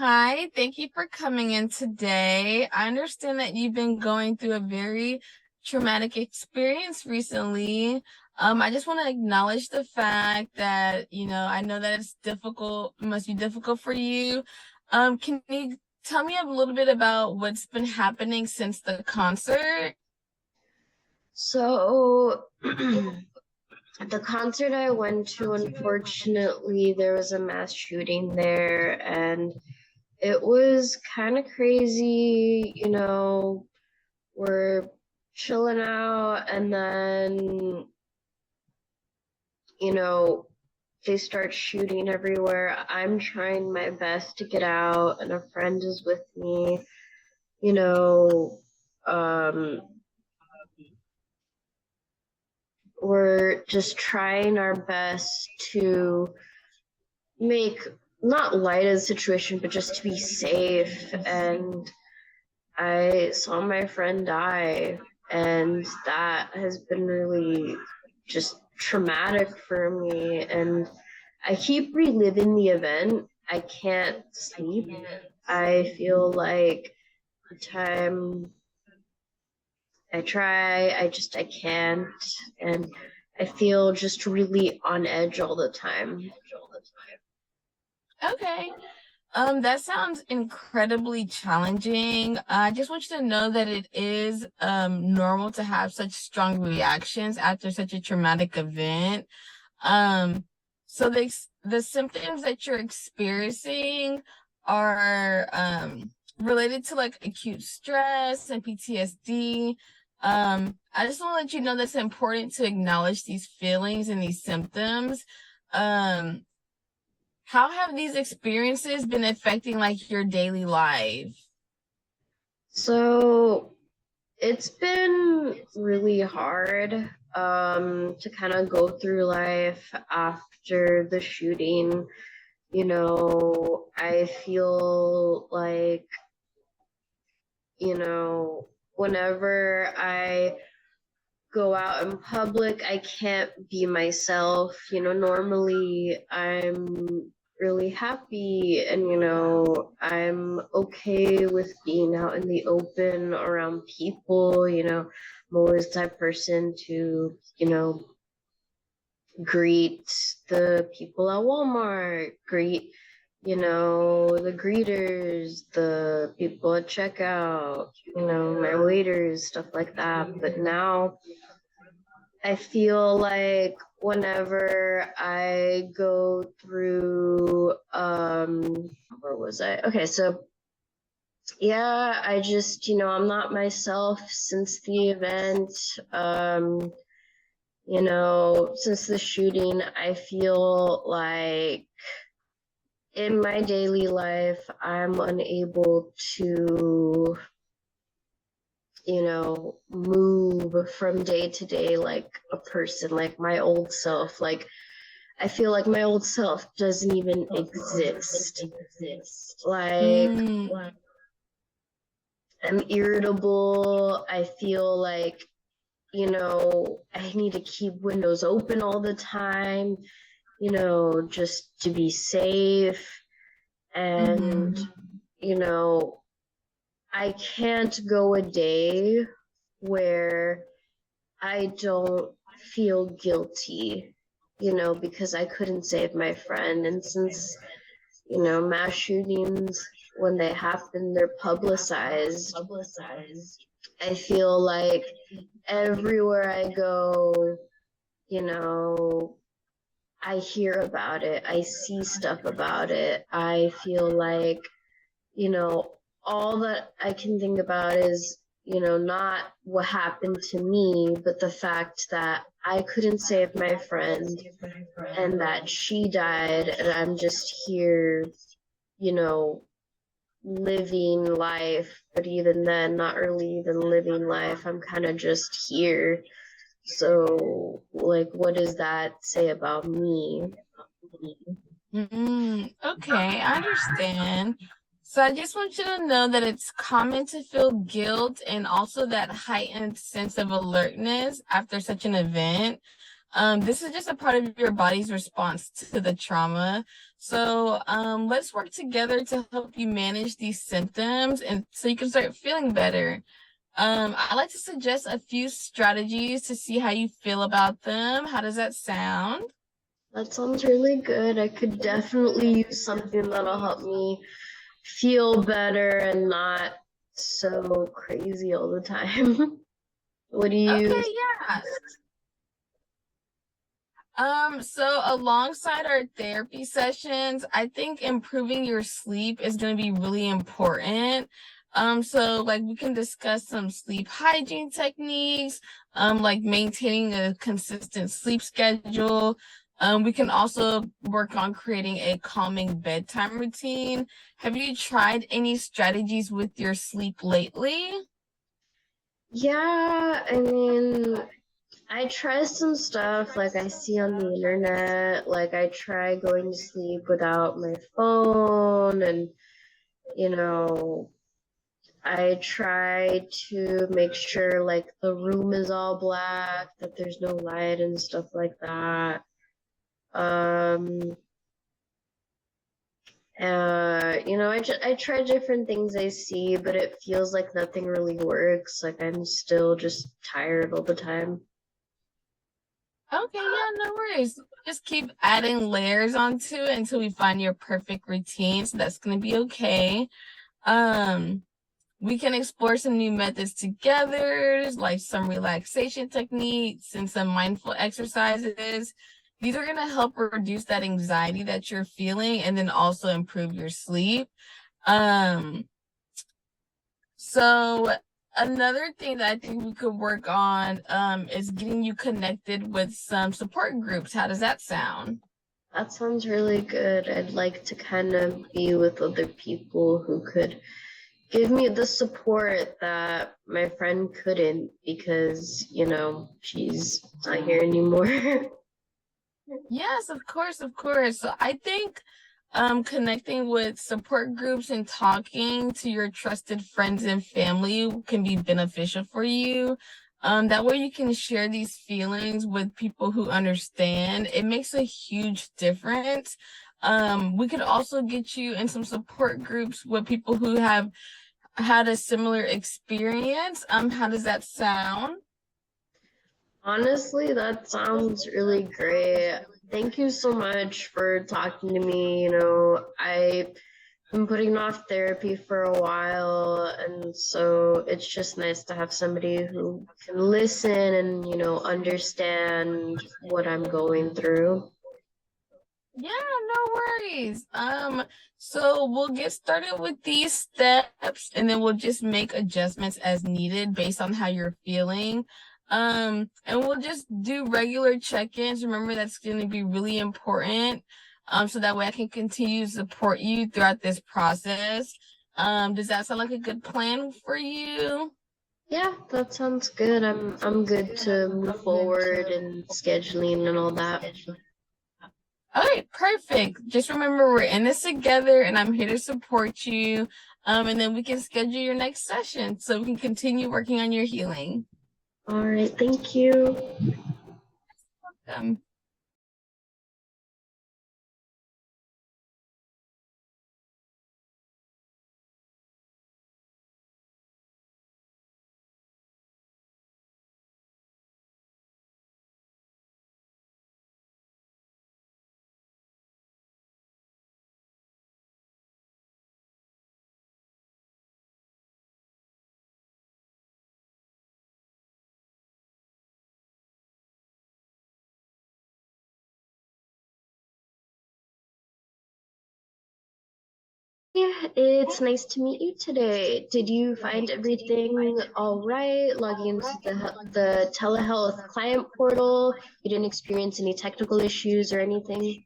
Hi, thank you for coming in today. I understand that you've been going through a very traumatic experience recently. I just want to acknowledge the fact that, I know that it's difficult, it must be difficult for you. Can you tell me a little bit about what's been happening since the concert? So, the concert I went to, unfortunately, there was a mass shooting there, and it was kind of crazy. We're chilling out, and then, you know, they start shooting everywhere. I'm trying my best to get out, and a friend is with me, you know. Um, we're just trying our best to make not light of the situation, but just to be safe. And I saw my friend die, and that has been really just traumatic for me. And I keep reliving the event. I can't sleep. I feel like the time I try, I can't. And I feel just really on edge all the time. Okay. That sounds incredibly challenging. I just want you to know that it is normal to have such strong reactions after such a traumatic event. Um, so the symptoms that you're experiencing are related to like acute stress and PTSD. I just want to let you know that it's important to acknowledge these feelings and these symptoms. Um, how have these experiences been affecting like your daily life? So it's been really hard to kind of go through life after the shooting. I feel like, whenever I go out in public, I can't be myself. Normally I'm really happy and, I'm okay with being out in the open around people. I'm always the type of person to, greet the people at Walmart, greet, the greeters, the people at checkout, my waiters, stuff like that. But now I feel like whenever I go through, where was I? Okay, so yeah, I just, I'm not myself since the event. Since the shooting, I feel like in my daily life, I'm unable to, move from day to day like a person, like my old self. Like, I feel like my old self doesn't even exist. Like, Mm, I'm irritable. I feel like, I need to keep windows open all the time, just to be safe. And, mm-hmm. you know, I can't go a day where I don't feel guilty, because I couldn't save my friend. And since, mass shootings, when they happen, they're publicized. I feel like everywhere I go, you know, I hear about it, I see stuff about it. I feel like, all that I can think about is, not what happened to me, but the fact that I couldn't save my friend and that she died, and I'm just here, you know, living life. But even then, not really even living life. I'm kind of just here. So, like, what does that say about me? Okay, I understand. So I just want you to know that it's common to feel guilt and also that heightened sense of alertness after such an event. This is just a part of your body's response to the trauma. So let's work together to help you manage these symptoms and so you can start feeling better. I like to suggest a few strategies to see how you feel about them. How does that sound? That sounds really good. I could definitely use something that'll help me feel better and not so crazy all the time. What do you? Okay, yeah. So alongside our therapy sessions, I think improving your sleep is going to be really important. So like we can discuss some sleep hygiene techniques, like maintaining a consistent sleep schedule. We can also work on creating a calming bedtime routine. Have you tried any strategies with your sleep lately? Yeah, I mean, I try some stuff like I see on the internet. Like I try going to sleep without my phone and you know, I try to make sure like the room is all black, that there's no light and stuff like that. Um, I try different things I see, but it feels like nothing really works. Like I'm still just tired all the time. Okay, yeah, no worries. Just keep adding layers onto it until we find your perfect routine. So that's gonna be okay. Um, we can explore some new methods together, like some relaxation techniques and some mindful exercises. These are gonna help reduce that anxiety that you're feeling and then also improve your sleep. Um, so another thing that I think we could work on is getting you connected with some support groups. How does that sound? That sounds really good. I'd like to kind of be with other people who could give me the support that my friend couldn't because, she's not here anymore. Yes, of course, of course. So I think connecting with support groups and talking to your trusted friends and family can be beneficial for you. That way you can share these feelings with people who understand. It makes a huge difference. We could also get you in some support groups with people who have had a similar experience. How does that sound? Honestly, that sounds really great. Thank you so much for talking to me. I've been putting off therapy for a while, and so it's just nice to have somebody who can listen and, understand what I'm going through. Yeah, no worries. So we'll get started with these steps and then we'll just make adjustments as needed based on how you're feeling. And we'll just do regular check-ins. Remember, that's going to be really important. So that way I can continue to support you throughout this process. Does that sound like a good plan for you? Yeah, that sounds good. I'm good to move forward and scheduling and all that. All right, perfect. Just remember we're in this together and I'm here to support you. And then we can schedule your next session so we can continue working on your healing. All right, thank you. Um, Yeah, it's nice to meet you today. Did you find everything all right? Logging into the telehealth client portal? You didn't experience any technical issues or anything?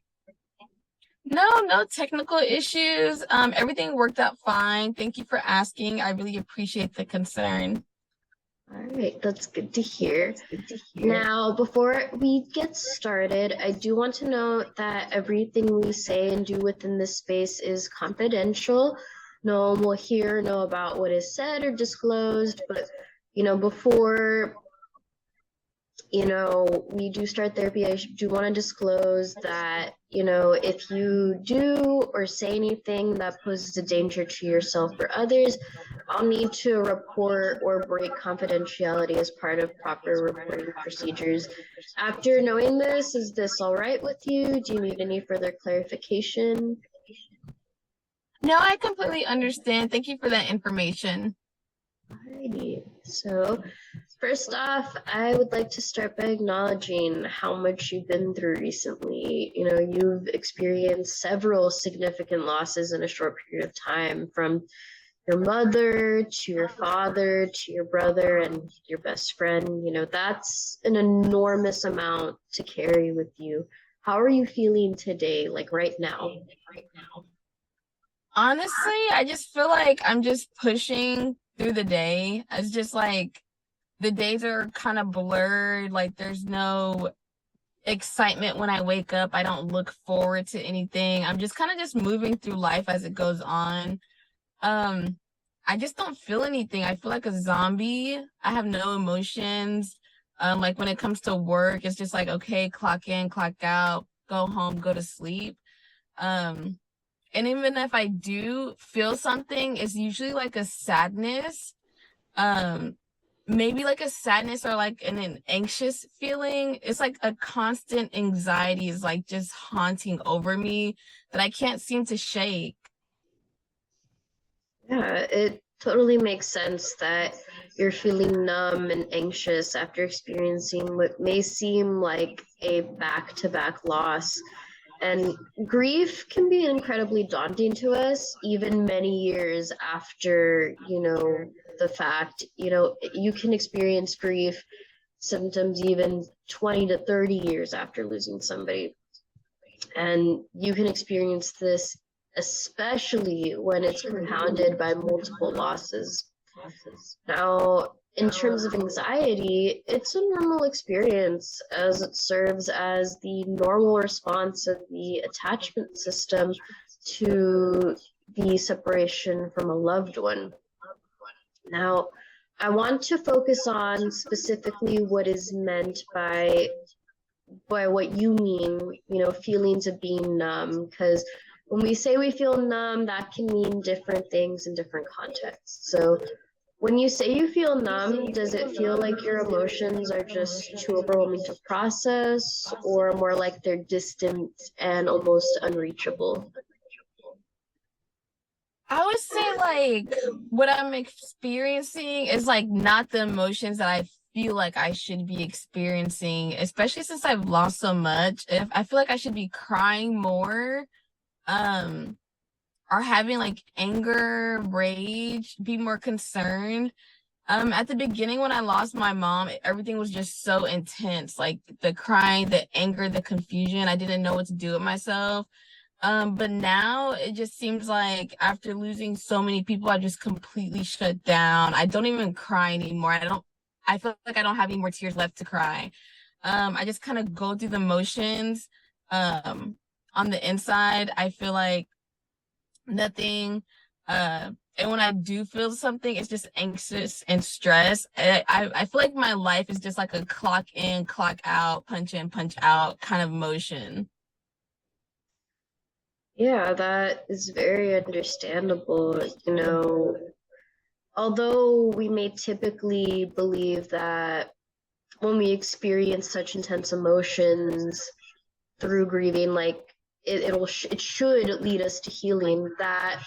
no technical issues. Everything worked out fine. Thank you for asking. I really appreciate the concern. All right, that's good to hear. Now, before we get started, I do want to note that everything we say and do within this space is confidential. No one will hear or know about what is said or disclosed, but before we do start therapy. I do want to disclose that, if you do or say anything that poses a danger to yourself or others, I'll need to report or break confidentiality as part of proper reporting procedures. After knowing this, is this all right with you? Do you need any further clarification? No, I completely understand. Thank you for that information. Alrighty. So, first off, I would like to start by acknowledging how much you've been through recently. You've experienced several significant losses in a short period of time, from your mother to your father to your brother and your best friend. That's an enormous amount to carry with you. How are you feeling today, like right now? Honestly, I just feel like I'm just pushing through the day. It's just like the days are kind of blurred. Like there's no excitement when I wake up. I don't look forward to anything. I'm just kind of just moving through life as it goes on. Um, I just don't feel anything. I feel like a zombie. I have no emotions. Like when it comes to work, it's just like, okay, clock in, clock out, go home, go to sleep. Um, and even if I do feel something, it's usually like a sadness. Um, maybe like a sadness or like an anxious feeling. It's like a constant anxiety is like just haunting over me that I can't seem to shake. Yeah, it totally makes sense that you're feeling numb and anxious after experiencing what may seem like a back-to-back loss. And grief can be incredibly daunting to us, even many years after, the fact. You can experience grief symptoms even 20 to 30 years after losing somebody. And you can experience this especially when it's compounded by multiple losses. Now, in terms of anxiety, it's a normal experience as it serves as the normal response of the attachment system to the separation from a loved one. Now, I want to focus on specifically what is meant by what you mean, feelings of being numb, because when we say we feel numb, that can mean different things in different contexts. So when you say you feel numb, does it feel like your emotions are just too overwhelming to process, or more like they're distant and almost unreachable? I would say like what I'm experiencing is like not the emotions that I feel like I should be experiencing, especially since I've lost so much. If I feel like I should be crying more, um, or having like anger, rage, be more concerned. At the beginning when I lost my mom, everything was just so intense. Like the crying, the anger, the confusion. I didn't know what to do with myself. But now it just seems like after losing so many people, I just completely shut down. I don't even cry anymore. I feel like I don't have any more tears left to cry. I just kind of go through the motions. Um, on the inside, I feel like nothing. And when I do feel something, it's just anxious and stress. I feel like my life is just like a clock in, clock out, punch in, punch out kind of motion. Yeah, that is very understandable. Although we may typically believe that when we experience such intense emotions through grieving, like it should lead us to healing. That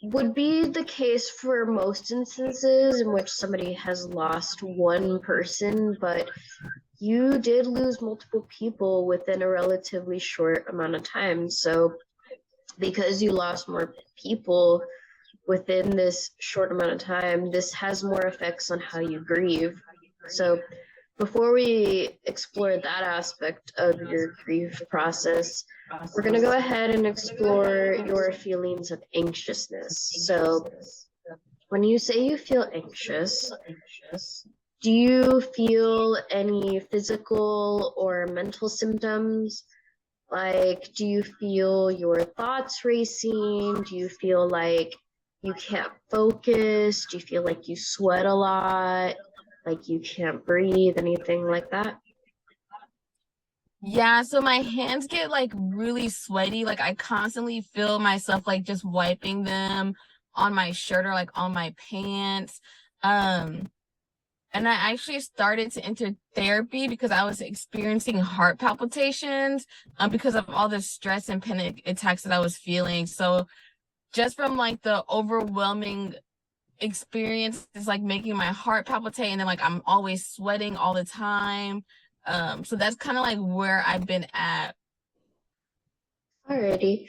would be the case for most instances in which somebody has lost one person, but you did lose multiple people within a relatively short amount of time. So because you lost more people within this short amount of time, this has more effects on how you grieve. So before we explore that aspect of your grief process, we're going to go ahead and explore your feelings of anxiousness. So when you say you feel anxious, do you feel any physical or mental symptoms? Like, do you feel your thoughts racing? Do you feel like you can't focus? Do you feel like you sweat a lot? Like you can't breathe? Anything like that? Yeah, so my hands get like really sweaty. Like I constantly feel myself like just wiping them on my shirt or like on my pants. Um, and I actually started to enter therapy because I was experiencing heart palpitations, because of all the stress and panic attacks that I was feeling. So just from like the overwhelming experience is like making my heart palpitate, and then like I'm always sweating all the time. So that's kind of like where I've been at. Alrighty.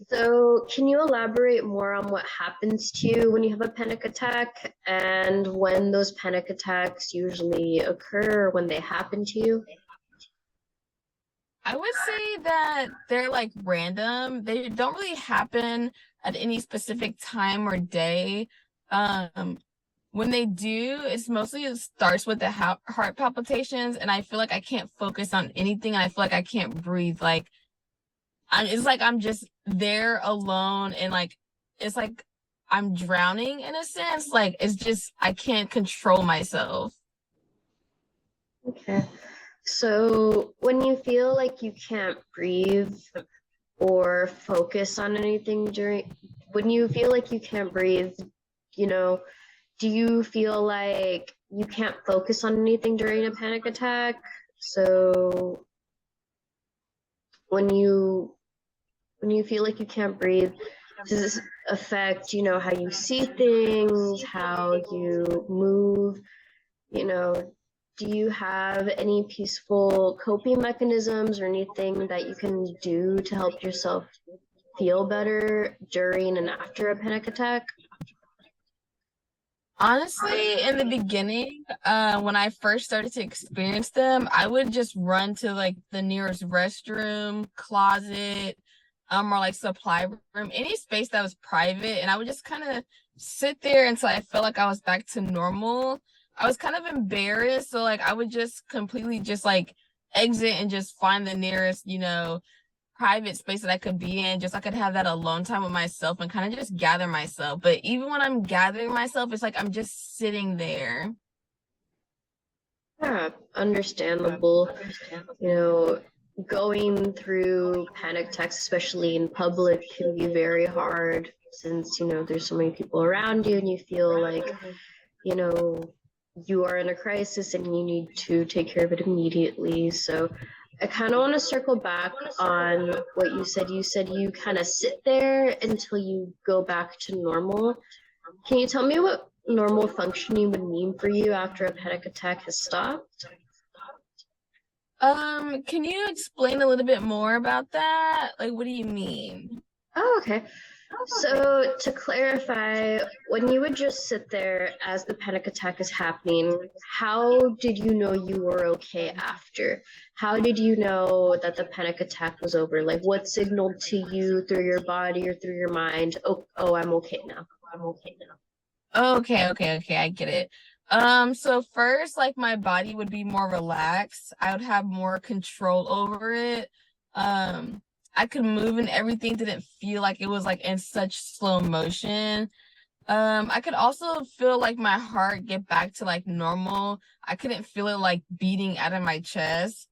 So, can you elaborate more on what happens to you when you have a panic attack and when those panic attacks usually occur, when they happen to you? I would say that they're like random. They don't really happen at any specific time or day. Um, when they do, it's mostly it starts with the heart palpitations, and I feel like I can't focus on anything, and I feel like I can't breathe. Like it's like I'm just there alone, and like it's like I'm drowning in a sense. Like it's just I can't control myself. Okay. So, when you feel like you can't breathe or focus on anything when you feel like you can't breathe, you know, do you feel like you can't focus on anything during a panic attack? So, when you when you feel like you can't breathe, does this affect, how you see things, how you move? You know, do you have any peaceful coping mechanisms or anything that you can do to help yourself feel better during and after a panic attack? Honestly, in the beginning, when I first started to experience them, I would just run to like the nearest restroom, closet, or like supply room, any space that was private, and I would just kind of sit there until I felt like I was back to normal. I was kind of embarrassed, so like I would just completely just like exit and just find the nearest, private space that I could be in, just so I could have that alone time with myself and kind of just gather myself. But even when I'm gathering myself, it's like I'm just sitting there. Yeah, understandable. You know, going through panic attacks, especially in public, can be very hard since, there's so many people around you and you feel like, you know, you are in a crisis and you need to take care of it immediately. So I kind of want to circle back on what you said. You said you kind of sit there until you go back to normal. Can you tell me what normal functioning would mean for you after a panic attack has stopped? Can you explain a little bit more about that? Like, what do you mean? Oh, okay. So, to clarify, when you would just sit there as the panic attack is happening, how did you know you were okay after? How did you know that the panic attack was over? Like, what signaled to you through your body or through your mind, oh, I'm okay now. I'm okay now. Okay, okay, okay, I get it. So first, like my body would be more relaxed. I would have more control over it. Um, I could move and everything didn't feel like it was like in such slow motion. I could also feel like my heart get back to like normal. I couldn't feel it like beating out of my chest.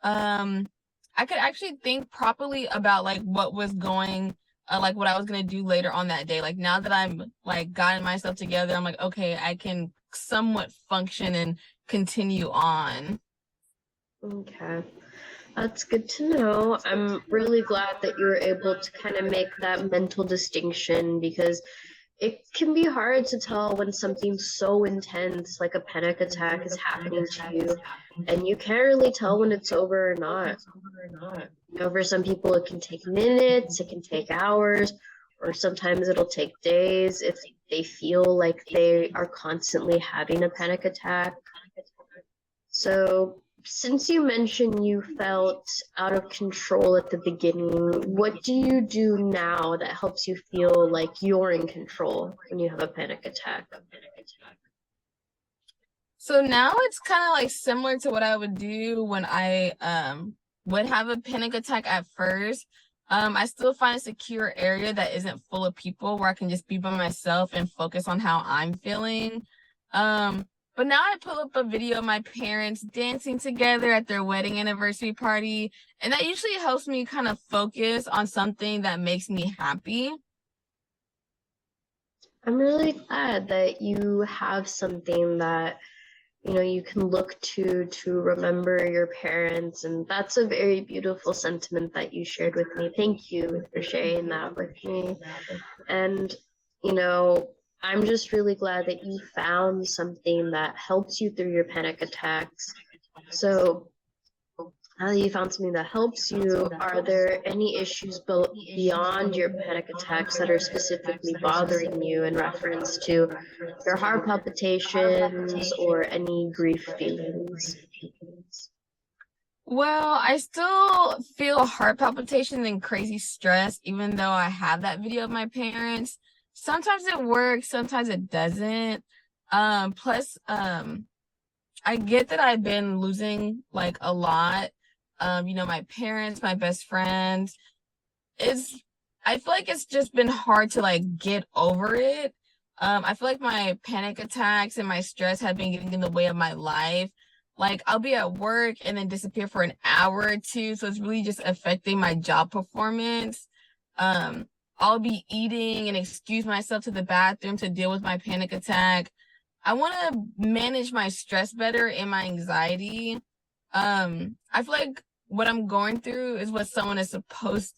Um, I could actually think properly about like what was going, like what I was gonna do later on that day. Like now that I'm like gotten myself together, I'm like, okay, I can somewhat function and continue on. Okay. That's good to know. I'm really glad that you were able to kind of make that mental distinction because it can be hard to tell when something's so intense, like a panic attack, is happening to you, and you can't really tell when it's over or not. For some people, it can take minutes, it can take hours, or sometimes it'll take days if they feel like they are constantly having a panic attack. So, since you mentioned you felt out of control at the beginning, what do you do now that helps you feel like you're in control when you have a panic attack? So now it's kind of like similar to what I would do when I would have a panic attack at first. I still find a secure area that isn't full of people where I can just be by myself and focus on how I'm feeling. Um, But now I pull up a video of my parents dancing together at their wedding anniversary party, and that usually helps me kind of focus on something that makes me happy. I'm really glad that you have something that you can look to remember your parents, and that's a very beautiful sentiment that you shared with me. Thank you for sharing that with me. And you know, I'm just really glad that you found something that helps you through your panic attacks. So now that you found something that helps you, are there any issues beyond your panic attacks that are specifically bothering you in reference to your heart palpitations or any grief feelings? Well, I still feel heart palpitations and crazy stress, even though I have that video of my parents. Sometimes it works, sometimes it doesn't. Plus, I get that I've been losing like a lot. My parents, my best friends. It's I feel like it's just been hard to like get over it. I feel like my panic attacks and my stress have been getting in the way of my life. Like I'll be at work and then disappear for an hour or two, so it's really just affecting my job performance. I'll be eating and excuse myself to the bathroom to deal with my panic attack. I want to manage my stress better and my anxiety. I feel like what I'm going through is what someone is supposed,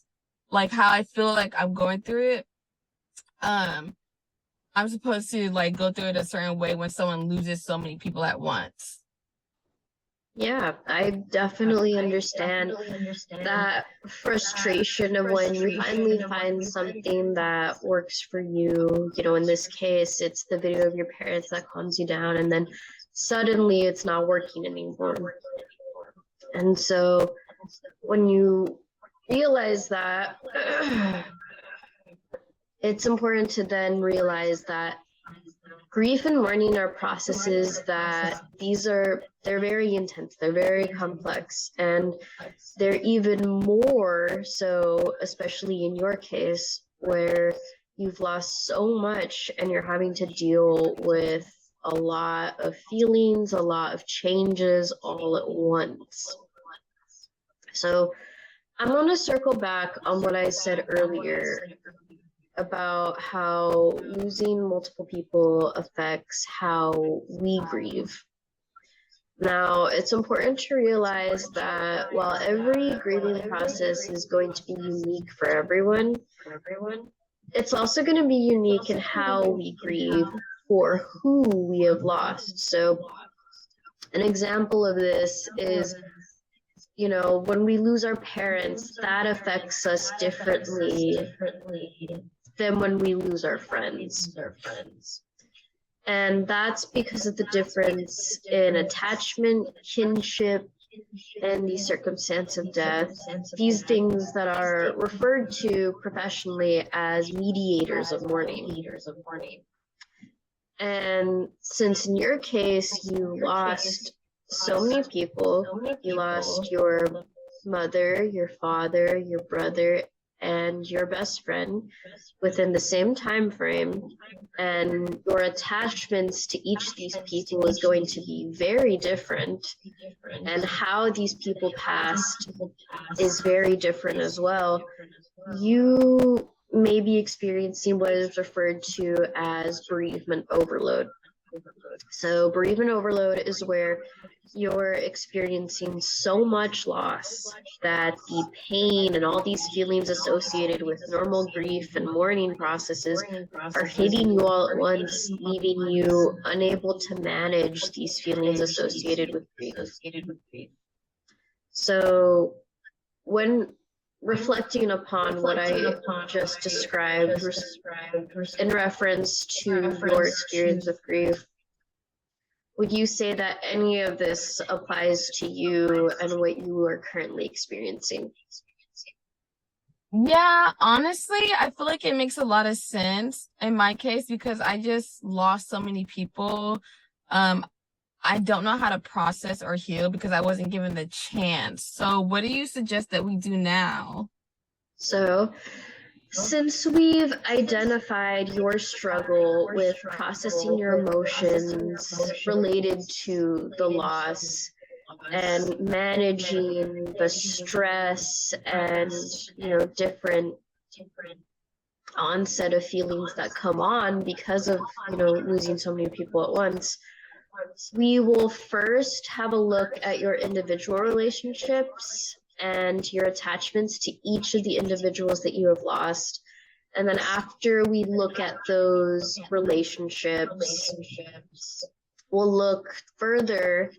like how I feel like I'm going through it. Um, I'm supposed to like go through it a certain way when someone loses so many people at once. Yeah, I definitely understand that frustration of when you finally find something that works for you. In this case, it's the video of your parents that calms you down, and then suddenly it's not working anymore. And so when you realize that, it's important to then realize that grief and mourning are processes that they're very intense, they're very complex, and they're even more so, especially in your case, where you've lost so much and you're having to deal with a lot of feelings, a lot of changes all at once. So I'm going to circle back on what I said earlier about how losing multiple people affects how we grieve. Now, it's important to realize that while every grieving process is going to be unique for everyone, it's also going to be unique in how we grieve for who we have lost. So, an example of this is when we lose our parents, that affects us differently than when we lose our friends. And that's because of the difference in attachment, kinship, and the circumstance of death. These things that are referred to professionally as mediators of mourning. And since in your case, you lost so many people, you lost your mother, your father, your brother, and your best friend within the same time frame, and your attachments to each of these people is going to be very different, and how these people passed is very different as well. You may be experiencing what is referred to as bereavement overload. So bereavement overload is where you're experiencing so much loss that the pain and all these feelings associated with normal grief and mourning processes are hitting you all at once, leaving you unable to manage these feelings associated with grief. So when reflecting upon what I just described in reference to your experience with grief, would you say that any of this applies to you and what you are currently experiencing? Yeah, honestly, I feel like it makes a lot of sense in my case because I just lost so many people. I don't know how to process or heal because I wasn't given the chance. So what do you suggest that we do now? So Since we've identified your struggle with processing your emotions related to the loss and managing the stress and, different onset of feelings that come on because of, losing so many people at once, we will first have a look at your individual relationships and your attachments to each of the individuals that you have lost. And then after we look at those relationships, we'll look further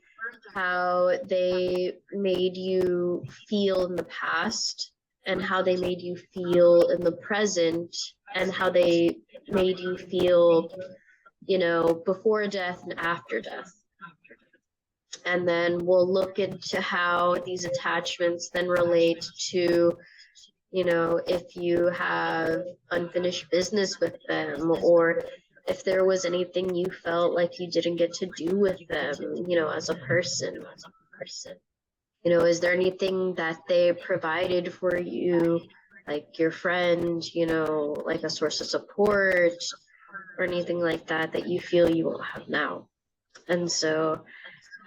how they made you feel in the past and how they made you feel in the present and how they made you feel, before death and after death. And then we'll look into how these attachments then relate to, if you have unfinished business with them, or if there was anything you felt like you didn't get to do with them, as a person. Is there anything that they provided for you, like your friend, like a source of support or anything like that, that you feel you won't have now? And so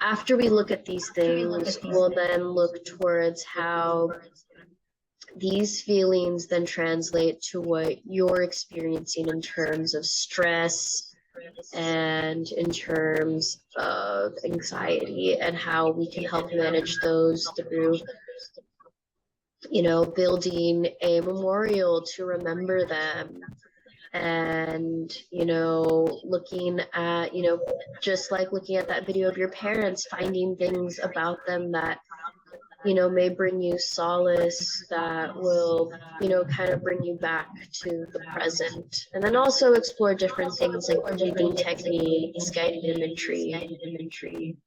after we look at these things, we'll then look towards how these feelings then translate to what you're experiencing in terms of stress and in terms of anxiety, and how we can help manage those through, building a memorial to remember them. And, looking at, just like looking at that video of your parents, finding things about them that, may bring you solace, that will, kind of bring you back to the present. And then also explore different things like breathing techniques, guided imagery.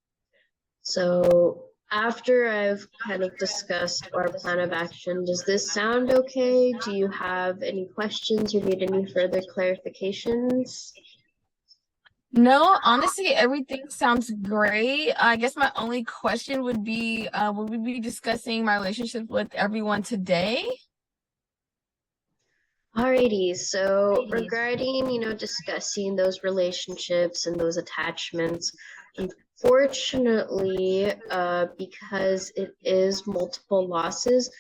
So after I've kind of discussed our plan of action, does this sound okay? Do you have any questions or need any further clarifications? No, honestly, everything sounds great. I guess my only question would be, will we be discussing my relationship with everyone today? Alrighty, so regarding, discussing those relationships and those attachments, unfortunately, because it is multiple losses,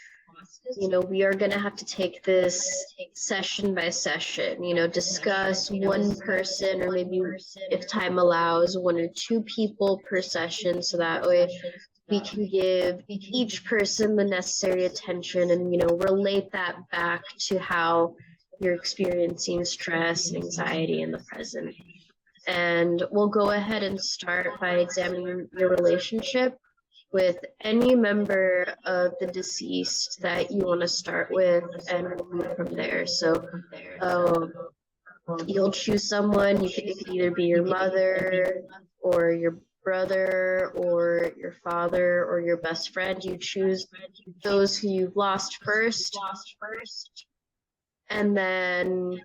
we are going to have to take this session by session, discuss one person, or maybe if time allows, one or two people per session, so that way we can give each person the necessary attention and, relate that back to how you're experiencing stress and anxiety in the present. And we'll go ahead and start by examining your relationship with any member of the deceased that you want to start with, and we'll move from there. So you'll choose someone. It could either be your mother or your brother or your father or your best friend. You choose those who you've lost first. And then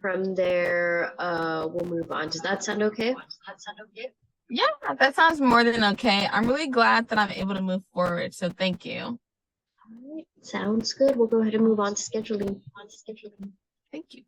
from there, we'll move on. Does that sound okay? Yeah, that sounds more than okay. I'm really glad that I'm able to move forward, so thank you. All right, sounds good. We'll go ahead and move on to scheduling. Thank you.